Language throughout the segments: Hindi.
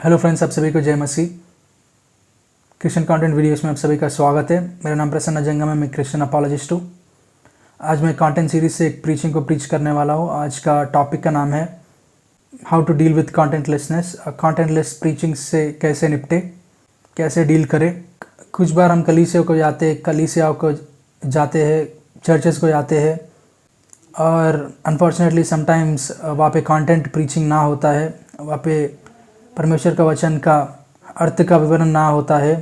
हेलो फ्रेंड्स, आप सभी को जय मसीह। क्रिश्चियन कंटेंट वीडियोस में आप सभी का स्वागत है। मेरा नाम प्रसन्न जंगम है, मैं क्रिश्चियन अपॉलजिस्ट हूँ। आज मैं कंटेंट सीरीज से एक प्रीचिंग को प्रीच करने वाला हूँ। आज का टॉपिक का नाम है how to deal with contentlessness. Contentless preaching से कैसे निपटे, कैसे डील करें। कुछ बार हम कलीसिया को जाते हैं, चर्चेस को जाते हैं और अनफॉर्चुनेटली समटाइम्स वहाँ पे कंटेंट प्रीचिंग ना होता है, वहाँ पे परमेश्वर का वचन का अर्थ का विवरण ना होता है।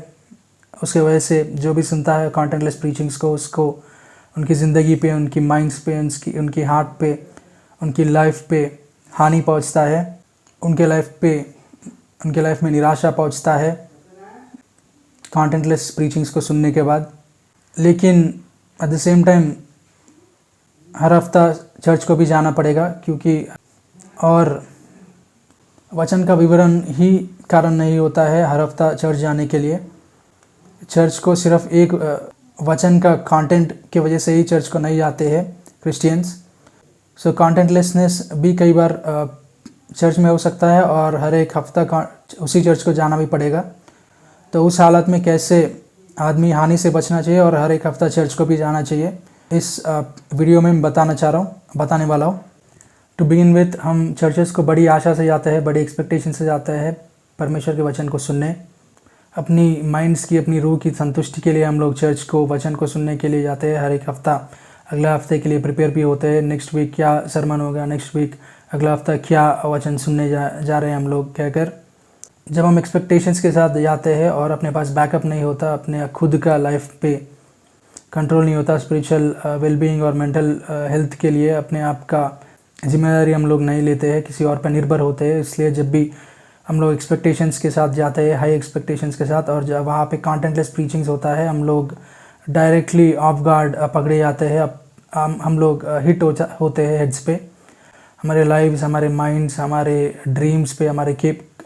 उसके वजह से जो भी सुनता है कंटेंटलेस प्रीचिंग्स को, उसको उनकी ज़िंदगी पे, उनकी माइंड्स पे, उनकी हार्ट पे, उनकी लाइफ पे हानि पहुंचता है। उनके लाइफ में निराशा पहुंचता है कंटेंटलेस प्रीचिंग्स को सुनने के बाद। लेकिन एट द सेम टाइम हर हफ्ता चर्च को भी जाना पड़ेगा, क्योंकि और वचन का विवरण ही कारण नहीं होता है हर हफ्ता चर्च जाने के लिए। चर्च को सिर्फ एक वचन का कंटेंट की वजह से ही चर्च को नहीं जाते हैं क्रिश्चियंस। सो कंटेंटलेसनेस भी कई बार चर्च में हो सकता है और हर एक हफ्ता उसी चर्च को जाना भी पड़ेगा। तो उस हालत में कैसे आदमी हानि से बचना चाहिए और हर एक हफ्ता चर्च को भी जाना चाहिए, इस वीडियो में मैं बताने वाला हूँ। टू बिगिन विथ, हम चर्चेस को बड़ी आशा से जाते हैं, बड़ी एक्सपेक्टेशन से जाते हैं परमेश्वर के वचन को सुनने। अपनी माइंड्स की, अपनी रूह की संतुष्टि के लिए हम लोग चर्च को, वचन को सुनने के लिए जाते हैं। हर एक हफ्ता अगला हफ्ते के लिए प्रिपेयर भी होते हैं। नेक्स्ट वीक क्या सरमन होगा, नेक्स्ट वीक अगला हफ्ता क्या वचन सुनने जा रहे हैं हम लोग कहकर। जब हम एक्सपेक्टेशंस के साथ जाते हैं और अपने पास बैकअप नहीं होता, अपने खुद का लाइफ पे कंट्रोल नहीं होता, स्पिरिचुअल वेलबींग और मेंटल हेल्थ के लिए अपने आप का जिम्मेदारी हम लोग नहीं लेते हैं, किसी और पर निर्भर होते हैं। इसलिए जब भी हम लोग एक्सपेक्टेशंस के साथ जाते हैं, हाई एक्सपेक्टेशंस के साथ, और जब वहाँ पे कंटेंटलेस प्रीचिंग्स होता है, हम लोग डायरेक्टली ऑफ गार्ड पकड़े जाते हैं। हम लोग हिट होते हैं हेड्स पे। हमारे लाइव्स, हमारे माइंड्स, हमारे ड्रीम्स पे, हमारे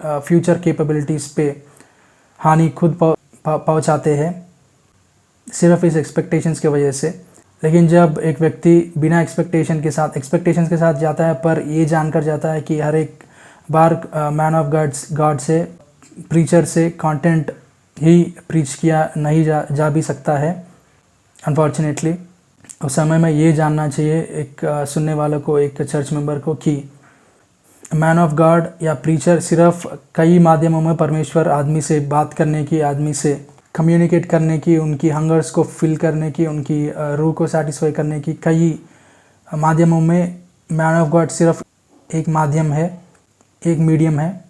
फ्यूचर कैपेबिलिटीज़ पे हानि खुद पहुँचाते हैं सिर्फ इस एक्सपेक्टेशंस की वजह से। लेकिन जब एक व्यक्ति बिना एक्सपेक्टेशंस के साथ जाता है, पर ये जानकर जाता है कि हर एक बार मैन ऑफ गॉड से, प्रीचर से कंटेंट ही प्रीच किया नहीं जा भी सकता है अनफॉर्चुनेटली, उस समय में ये जानना चाहिए एक सुनने वालों को, एक चर्च मेंबर को, कि मैन ऑफ गॉड या प्रीचर सिर्फ कई माध्यमों में परमेश्वर आदमी से बात करने की, आदमी से कम्युनिकेट करने की, उनकी हंगर्स को फिल करने की, उनकी रूह को सेटिस्फाई करने की कई माध्यमों में मैन ऑफ गॉड सिर्फ एक माध्यम है, एक मीडियम है।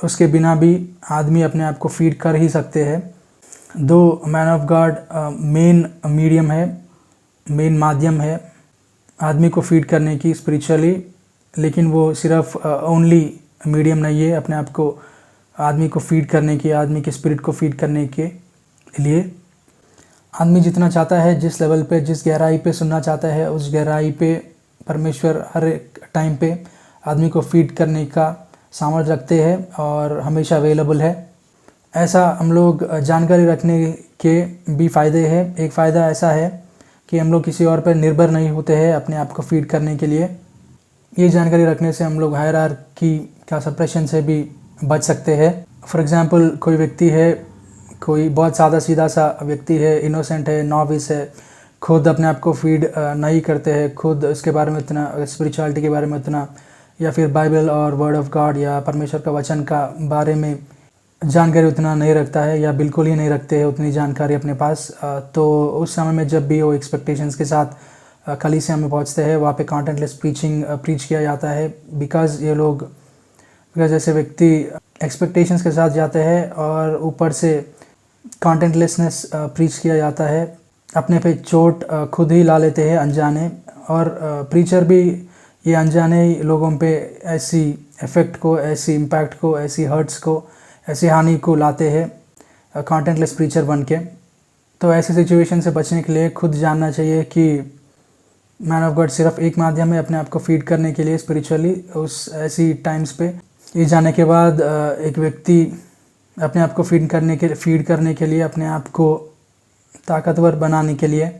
उसके बिना भी आदमी अपने आप को फीड कर ही सकते हैं। दो man of God main medium है, मेन माध्यम है आदमी को फीड करने की स्पिरिचुअली, लेकिन वो सिर्फ ओनली मीडियम नहीं है अपने आप को, आदमी को फीड करने की, आदमी के स्पिरिट को फीड करने के लिए। आदमी जितना चाहता है, जिस लेवल पे, जिस गहराई पे सुनना चाहता है, उस गहराई पे परमेश्वर हर एक टाइम पे आदमी को फीड करने का सामर्थ्य रखते हैं और हमेशा अवेलेबल है। ऐसा हम लोग जानकारी रखने के भी फ़ायदे हैं। एक फ़ायदा ऐसा है कि हम लोग किसी और पर निर्भर नहीं होते हैं अपने आप को फीड करने के लिए। ये जानकारी रखने से हम लोग हायरार्की का सप्रेशन से भी बच सकते हैं। फॉर एग्ज़ाम्पल, कोई व्यक्ति है, कोई बहुत सादा सीधा सा व्यक्ति है, इनोसेंट है, नॉविस है, खुद अपने आप को फीड नहीं करते हैं, खुद उसके बारे में इतना, स्पिरिचुअलिटी के बारे में इतना, या फिर बाइबल और वर्ड ऑफ गॉड या परमेश्वर का वचन का बारे में जानकारी उतना नहीं रखता है, या बिल्कुल ही नहीं रखते हैं उतनी जानकारी अपने पास। तो उस समय में जब भी वो एक्सपेक्टेशंस के साथ कलीसिया में पहुँचते हैं, वहाँ पे कंटेंटलेस प्रीच किया जाता है। बिकॉज ऐसे व्यक्ति एक्सपेक्टेशंस के साथ जाते हैं और ऊपर से कंटेंटलेसनेस प्रीच किया जाता है, अपने पे चोट खुद ही ला लेते हैं अनजाने, और प्रीचर भी ये अनजाने लोगों पे ऐसी इफ़ेक्ट को, ऐसी इम्पैक्ट को, ऐसी हर्ट्स को, ऐसी हानि को लाते हैं कंटेंटलेस प्रीचर बन के। तो ऐसी सिचुएशन से बचने के लिए खुद जानना चाहिए कि मैन ऑफ गॉड सिर्फ एक माध्यम है अपने आप को फीड करने के लिए स्पिरिचुअली। उस ऐसी टाइम्स पे ये जानने के बाद एक व्यक्ति अपने आप को फीड करने के लिए, अपने आप को ताकतवर बनाने के लिए,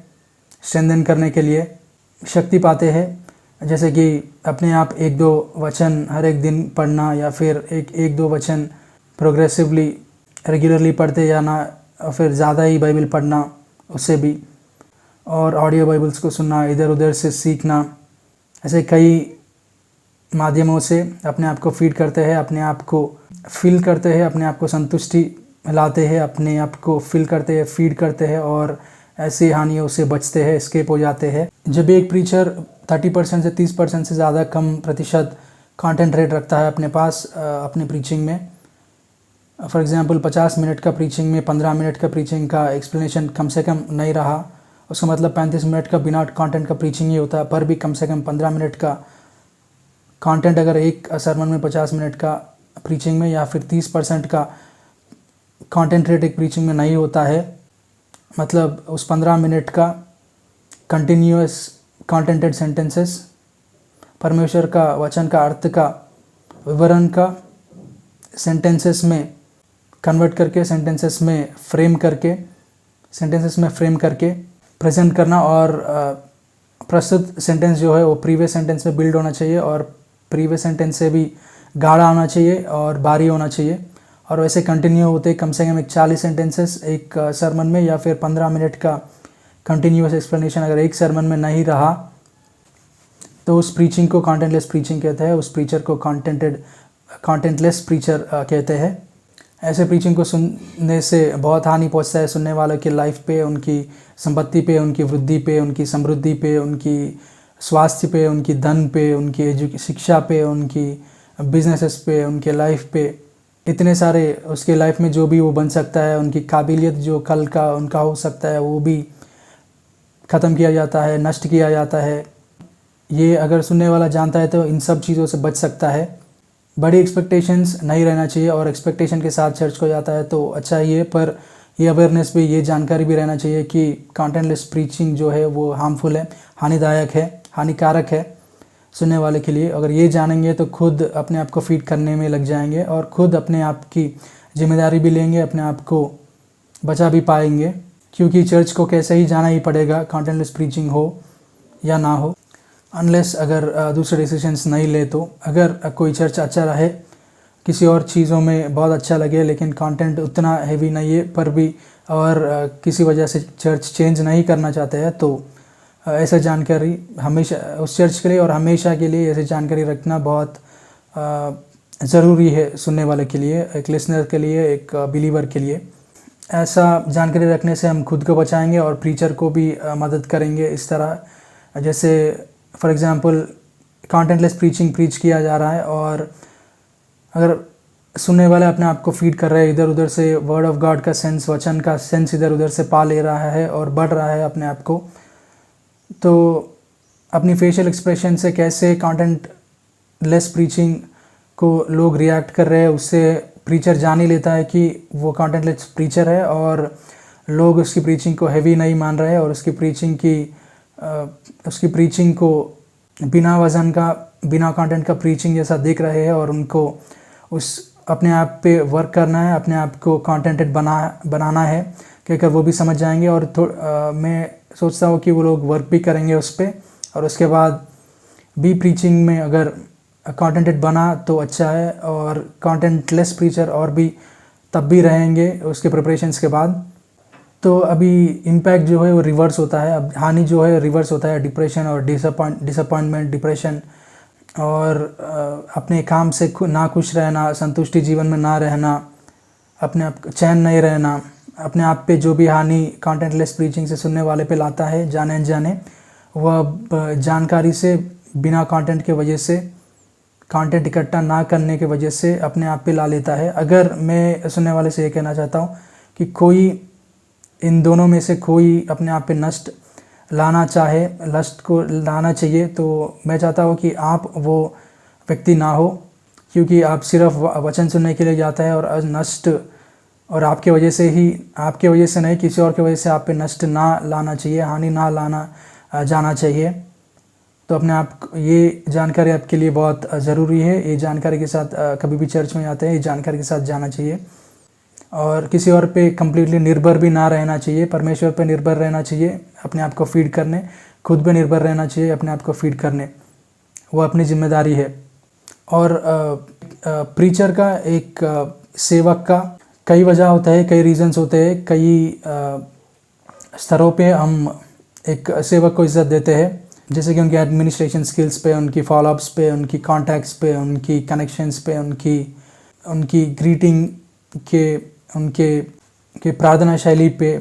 स्ट्रेंथन करने के लिए शक्ति पाते हैं। जैसे कि अपने आप एक दो वचन हर एक दिन पढ़ना, या फिर एक दो वचन प्रोग्रेसिवली रेगुलरली पढ़ते जाना, और फिर ज़्यादा ही बाइबल पढ़ना उससे भी, और ऑडियो बाइबल्स को सुनना, इधर उधर से सीखना, ऐसे कई माध्यमों से अपने आप को फीड करते हैं, अपने आप को फील करते हैं, अपने आप को संतुष्टि लाते हैं, अपने आप को फील करते हैं, फीड करते हैं और ऐसी हानियों से बचते हैं, एस्केप हो जाते हैं। जब एक प्रीचर 30% से 30% से ज़्यादा कम प्रतिशत कंटेंट रेट रखता है अपने पास अपने प्रीचिंग में, फॉर एग्जांपल 50 मिनट का प्रीचिंग में 15 मिनट का प्रीचिंग का एक्सप्लेनेशन कम से कम नहीं रहा, उसका मतलब 35 मिनट का बिना कंटेंट का प्रीचिंग ही होता है, पर भी कम से कम 15 मिनट का कंटेंट अगर एक सरमन में 50 मिनट का प्रीचिंग में या फिर 30% का कंटेंट रेट एक प्रीचिंग में नहीं होता है, मतलब उस 15 मिनट का कंटिन्यूअस कंटेंटेड सेंटेंसेस, परमेश्वर का वचन का अर्थ का विवरण का सेंटेंसेस में कन्वर्ट करके, सेंटेंसेस में फ्रेम करके प्रेजेंट करना, और प्रस्तुत सेंटेंस जो है वो प्रीवियस सेंटेंस में बिल्ड होना चाहिए और प्रीवियस सेंटेंस से भी गाढ़ा होना चाहिए और भारी होना चाहिए, और वैसे कंटिन्यू होते कम से कम एक 40 सेंटेंसेस एक सरमन में, या फिर 15 मिनट का कंटिन्यूअस एक्सप्लेनेशन अगर एक सरमन में नहीं रहा तो उस प्रीचिंग को कंटेंटलेस प्रीचिंग कहते हैं, उस प्रीचर को कंटेंटलेस प्रीचर कहते हैं। ऐसे प्रीचिंग को सुनने से बहुत हानि पहुंचता है सुनने वालों की लाइफ पे, उनकी संपत्ति पे, उनकी वृद्धि पे, उनकी समृद्धि पे, उनकी स्वास्थ्य पे, उनकी धन पे, उनकी शिक्षा पे, उनकी बिजनेसेस पे, उनके लाइफ पे, इतने सारे उसके लाइफ में जो भी वो बन सकता है, उनकी काबिलियत जो कल का उनका हो सकता है वो भी ख़त्म किया जाता है, नष्ट किया जाता है। ये अगर सुनने वाला जानता है तो इन सब चीज़ों से बच सकता है। बड़ी एक्सपेक्टेशंस नहीं रहना चाहिए, और एक्सपेक्टेशन के साथ चर्च को जाता है तो अच्छा ही है, पर ये अवेयरनेस भी, ये जानकारी भी रहना चाहिए कि कंटेंटलेस प्रीचिंग जो है वो हार्मफुल है, हानिदायक है, हानिकारक है सुनने वाले के लिए। अगर ये जानेंगे तो खुद अपने आप को फीड करने में लग जाएंगे और खुद अपने आप की जिम्मेदारी भी लेंगे, अपने आप को बचा भी पाएंगे, क्योंकि चर्च को कैसे ही जाना ही पड़ेगा, कंटेंटलेस प्रीचिंग हो या ना हो, अनलेस अगर दूसरे डिसीजंस नहीं ले तो। अगर कोई चर्च अच्छा रहे, किसी और चीज़ों में बहुत अच्छा लगे लेकिन कंटेंट उतना हैवी नहीं है पर भी, और किसी वजह से चर्च चेंज नहीं करना चाहते हैं, तो ऐसा जानकारी हमेशा उस चर्च के लिए और हमेशा के लिए ऐसी जानकारी रखना बहुत ज़रूरी है सुनने वाले के लिए, एक लिसनर के लिए, एक बिलीवर के लिए। ऐसा जानकारी रखने से हम खुद को बचाएंगे और प्रीचर को भी मदद करेंगे इस तरह। जैसे फॉर एग्ज़ाम्पल कंटेंटलेस प्रीचिंग प्रीच किया जा रहा है और अगर सुनने वाले अपने आप को फीड कर रहे हैं, इधर उधर से वर्ड ऑफ गॉड का सेंस, वचन का सेंस इधर उधर से पा ले रहा है और बढ़ रहा है अपने आप को, तो अपनी फेशियल एक्सप्रेशन से कैसे कंटेंटलेस प्रीचिंग को लोग रिएक्ट कर रहे हैं, उससे प्रीचर जान ही लेता है कि वो कंटेंटलेस प्रीचर है और लोग उसकी प्रीचिंग को हैवी नहीं मान रहे हैं और उसकी प्रीचिंग को बिना वज़न का, बिना कंटेंट का प्रीचिंग जैसा देख रहे हैं, और उनको उस अपने आप पे वर्क करना है, अपने आप को कंटेंटेड बनाना है, कहकर वो भी समझ जाएंगे। और मैं सोचता हूँ कि वो लोग वर्क भी करेंगे उस पर, और उसके बाद भी प्रीचिंग में अगर कंटेंटेड बना तो अच्छा है, और कंटेंटलेस प्रीचर और भी तब भी रहेंगे उसके प्रिपरेशंस के बाद। तो अभी इम्पैक्ट जो है वो रिवर्स होता है, अब हानि जो है रिवर्स होता है, डिप्रेशन और डिसअपॉइंटमेंट, डिप्रेशन और अपने काम से ना खुश रहना, संतुष्टि जीवन में ना रहना, अपने आप चैन नहीं रहना, अपने आप पे जो भी हानि कंटेंटलेस प्रीचिंग से सुनने वाले पे लाता है जाने अनजाने, वह जानकारी से, बिना कंटेंट के वजह से, कंटेंट इकट्ठा ना करने के वजह से अपने आप पे ला लेता है। अगर मैं सुनने वाले से ये कहना चाहता हूँ कि कोई इन दोनों में से कोई अपने आप पे नष्ट लाना चाहे, लस्ट को लाना चाहिए, तो मैं चाहता हूँ कि आप वो व्यक्ति ना हो, क्योंकि आप सिर्फ वचन सुनने के लिए जाता है और नष्ट, और आपके वजह से ही, आपके वजह से नहीं, किसी और की वजह से आप पे नष्ट ना लाना चाहिए, हानि ना लाना जाना चाहिए। तो अपने आप, ये जानकारी आपके लिए बहुत ज़रूरी है। ये जानकारी के साथ कभी भी चर्च में आते हैं, ये जानकारी के साथ जाना चाहिए, और किसी और पे कम्प्लीटली निर्भर भी ना रहना चाहिए, परमेश्वर पे निर्भर रहना चाहिए अपने आप को फीड करने, खुद पे निर्भर रहना चाहिए अपने आप को फीड करने, वो अपनी जिम्मेदारी है। और प्रीचर का एक सेवक का कई वजह होता है, कई रीजंस होते हैं, कई स्तरों पे हम एक सेवक को इज़्ज़त देते हैं, जैसे कि उनके एडमिनिस्ट्रेशन स्किल्स पे, उनकी फॉलोअप्स पे, उनकी कॉन्टैक्ट्स पे, उनकी कनेक्शंस पे, उनकी ग्रीटिंग के प्रार्थना शैली पे।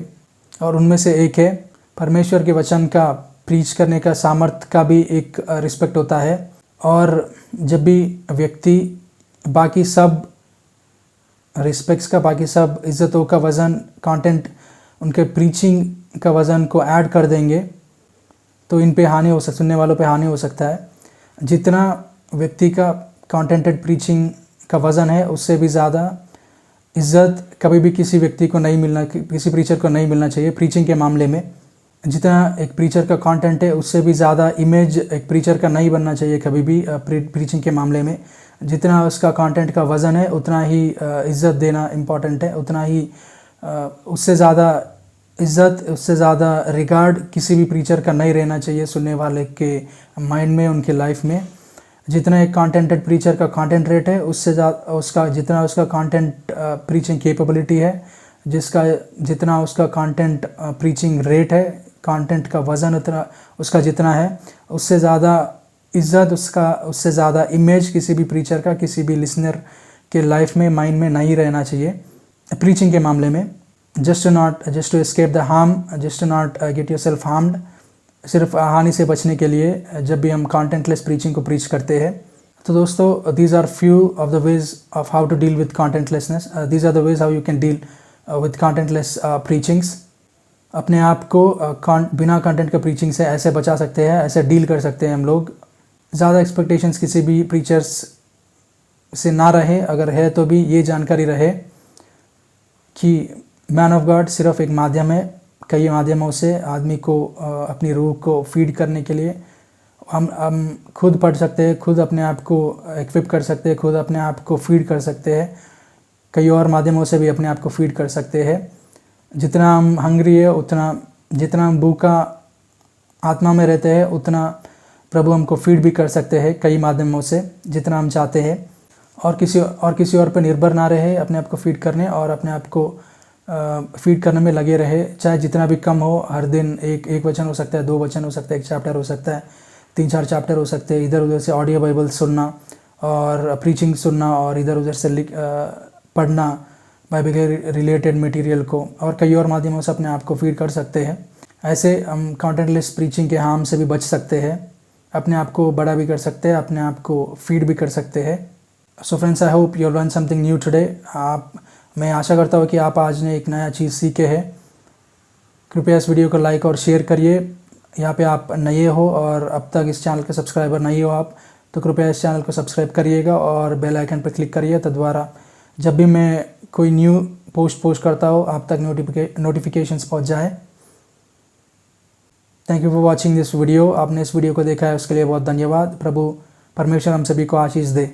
और उनमें से एक है परमेश्वर के वचन का प्रीच करने का सामर्थ्य का भी एक रिस्पेक्ट होता है। और जब भी व्यक्ति बाकी सब रिस्पेक्ट्स का, बाकी सब इज़्ज़तों का वज़न कंटेंट उनके प्रीचिंग का वज़न को ऐड कर देंगे तो इन पे हानि हो सकती, सुनने वालों पे हानि हो सकता है। जितना व्यक्ति का कंटेंटेड प्रीचिंग का वज़न है उससे भी ज़्यादा इज़्ज़त कभी भी किसी व्यक्ति को नहीं मिलना, किसी प्रीचर को नहीं मिलना चाहिए प्रीचिंग के मामले में। जितना एक प्रीचर का कंटेंट है उससे भी ज़्यादा इमेज एक प्रीचर का नहीं बनना चाहिए कभी भी प्रीचिंग के मामले में। जितना उसका कंटेंट का वज़न है उतना ही इज़्ज़त देना इम्पॉर्टेंट है, उतना ही उससे ज़्यादा इज़्ज़त, उससे ज़्यादा रिगार्ड किसी भी प्रीचर का नहीं रहना चाहिए सुनने वाले के माइंड में, उनके लाइफ में। जितना एक कंटेंटेड प्रीचर का कंटेंट रेट है उससे ज़्यादा उसका, जितना उसका कंटेंट प्रीचिंग कैपेबिलिटी है, जितना उसका कंटेंट प्रीचिंग रेट है, कंटेंट का वज़न उतना उसका जितना है, उससे ज़्यादा इज़्ज़त, उससे ज़्यादा इमेज किसी भी प्रीचर का, किसी भी लिसनर के लाइफ में, माइंड में नहीं रहना चाहिए प्रीचिंग के मामले में। Just to escape the harm, just to not get yourself harmed, सिर्फ हानि से बचने के लिए जब भी हम कंटेंटलेस प्रीचिंग को प्रीच करते हैं। तो दोस्तों, these are few of the ways of how to deal with contentlessness, these are the ways how you can deal with contentless preachings. अपने आप को बिना कंटेंट के प्रीचिंग से ऐसे बचा सकते हैं, ऐसे डील कर सकते हैं हम लोग। ज़्यादा एक्सपेक्टेशंस किसी भी प्रीचर्स से ना रहे, अगर है तो भी ये जानकारी रहे कि मैन ऑफ गॉड सिर्फ एक माध्यम है, कई माध्यमों से आदमी को अपनी रूह को फीड करने के लिए हम खुद पढ़ सकते हैं, खुद अपने आप को इक्विप कर सकते हैं, खुद अपने आप को फीड कर सकते हैं, कई और माध्यमों से भी अपने आप को फीड कर सकते हैं। जितना हम हंग्री है उतना, जितना हम भूखा आत्मा में रहते हैं उतना प्रभु हमको फीड भी कर सकते हैं कई माध्यमों से, जितना हम चाहते हैं। और किसी और पे निर्भर ना रहे अपने आप को फीड करने, और अपने आप को फीड करने में लगे रहे, चाहे जितना भी कम हो। हर दिन एक वचन हो सकता है, 2 वचन हो सकता है, 1 चैप्टर हो सकता है, 3-4 चैप्टर हो सकते हैं। इधर उधर से ऑडियो बाइबल सुनना और प्रीचिंग सुनना और इधर उधर से पढ़ना बाइबल के रिलेटेड मटेरियल को, और कई और माध्यमों से अपने आप को फीड कर सकते हैं। ऐसे हम कंटेंटलेस प्रीचिंग के हार्म से भी बच सकते हैं, अपने आप को बड़ा भी कर सकते हैं, अपने आप को फीड भी कर सकते हैं। So friends, I hope you learn something new today. मैं आशा करता हूँ कि आप आज ने एक नया चीज़ सीखे हैं। कृपया इस वीडियो को लाइक और शेयर करिए। यहाँ पे आप नए हो और अब तक इस चैनल के सब्सक्राइबर नहीं हो आप, तो कृपया इस चैनल को सब्सक्राइब करिएगा और बेल आइकन पर क्लिक करिए, तद्वारा जब भी मैं कोई न्यू पोस्ट करता हूँ आप तक नोटिफिकेशंस पहुँच जाए। Thank you for watching this video. आपने इस वीडियो को देखा है उसके लिए बहुत धन्यवाद। प्रभु परमेश्वर हम सभी को आशीष दे।